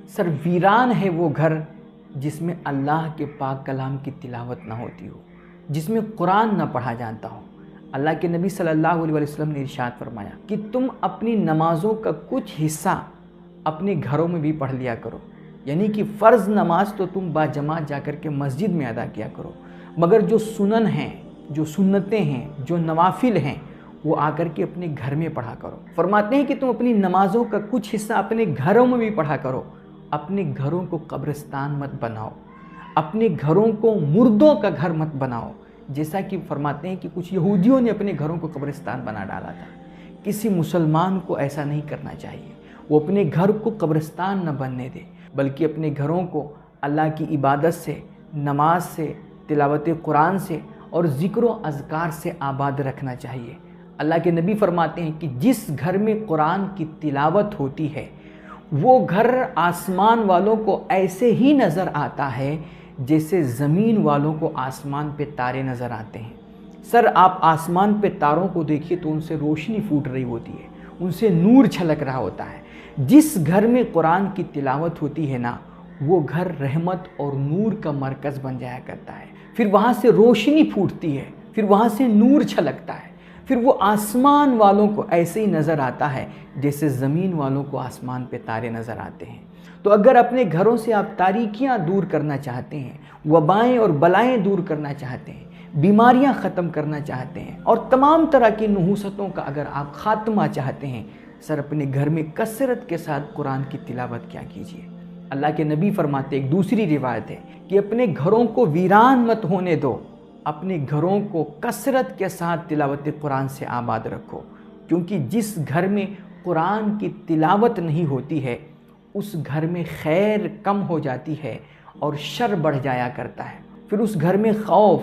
سر ویران ہے وہ گھر جس میں اللہ کے پاک کلام کی تلاوت نہ ہوتی ہو، جس میں قرآن نہ پڑھا جاتا ہو۔ اللہ کے نبی صلی اللہ علیہ وسلم نے ارشاد فرمایا کہ تم اپنی نمازوں کا کچھ حصہ اپنے گھروں میں بھی پڑھ لیا کرو، یعنی کہ فرض نماز تو تم باجماعت جا کر کے مسجد میں ادا کیا کرو، مگر جو سنن ہیں، جو سنتیں ہیں، جو نوافل ہیں، وہ آ کر کے اپنے گھر میں پڑھا کرو۔ فرماتے ہیں کہ تم اپنی نمازوں کا کچھ حصہ اپنے گھروں میں بھی پڑھا کرو۔ اپنے گھروں کو قبرستان مت بناؤ، اپنے گھروں کو مردوں کا گھر مت بناؤ، جیسا کہ فرماتے ہیں کہ کچھ یہودیوں نے اپنے گھروں کو قبرستان بنا ڈالا تھا۔ کسی مسلمان کو ایسا نہیں کرنا چاہیے، وہ اپنے گھر کو قبرستان نہ بننے دے، بلکہ اپنے گھروں کو اللہ کی عبادت سے، نماز سے، تلاوت قرآن سے اور ذکر و اذکار سے آباد رکھنا چاہیے۔ اللہ کے نبی فرماتے ہیں کہ جس گھر میں قرآن کی تلاوت ہوتی ہے وہ گھر آسمان والوں کو ایسے ہی نظر آتا ہے جیسے زمین والوں کو آسمان پہ تارے نظر آتے ہیں۔ سر آپ آسمان پہ تاروں کو دیکھیے تو ان سے روشنی پھوٹ رہی ہوتی ہے، ان سے نور چھلک رہا ہوتا ہے۔ جس گھر میں قرآن کی تلاوت ہوتی ہے نا، وہ گھر رحمت اور نور کا مرکز بن جایا کرتا ہے۔ پھر وہاں سے روشنی پھوٹتی ہے، پھر وہاں سے نور چھلکتا ہے، پھر وہ آسمان والوں کو ایسے ہی نظر آتا ہے جیسے زمین والوں کو آسمان پہ تارے نظر آتے ہیں۔ تو اگر اپنے گھروں سے آپ تاریکیاں دور کرنا چاہتے ہیں، وبائیں اور بلائیں دور کرنا چاہتے ہیں، بیماریاں ختم کرنا چاہتے ہیں اور تمام طرح کی نحوستوں کا اگر آپ خاتمہ چاہتے ہیں، سر اپنے گھر میں کثرت کے ساتھ قرآن کی تلاوت کیا کیجیے۔ اللہ کے نبی فرماتے، ایک دوسری روایت ہے کہ اپنے گھروں کو ویران مت ہونے دو، اپنے گھروں کو کثرت کے ساتھ تلاوت قرآن سے آباد رکھو، کیونکہ جس گھر میں قرآن کی تلاوت نہیں ہوتی ہے اس گھر میں خیر کم ہو جاتی ہے اور شر بڑھ جایا کرتا ہے۔ پھر اس گھر میں خوف،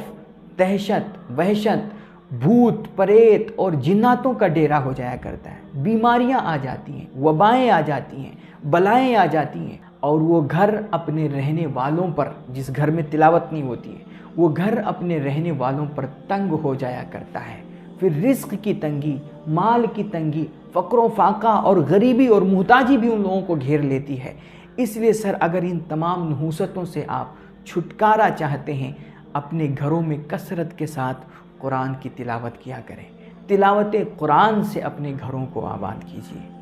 دہشت، وحشت، بھوت پریت اور جناتوں کا ڈیرا ہو جایا کرتا ہے، بیماریاں آ جاتی ہیں، وبائیں آ جاتی ہیں، بلائیں آ جاتی ہیں، اور وہ گھر اپنے رہنے والوں پر، جس گھر میں تلاوت نہیں ہوتی ہے وہ گھر اپنے رہنے والوں پر تنگ ہو جایا کرتا ہے۔ پھر رزق کی تنگی، مال کی تنگی، فقر و فاقہ اور غریبی اور محتاجی بھی ان لوگوں کو گھیر لیتی ہے۔ اس لیے سر اگر ان تمام نحوستوں سے آپ چھٹکارا چاہتے ہیں، اپنے گھروں میں کثرت کے ساتھ قرآن کی تلاوت کیا کریں، تلاوت قرآن سے اپنے گھروں کو آباد کیجیے۔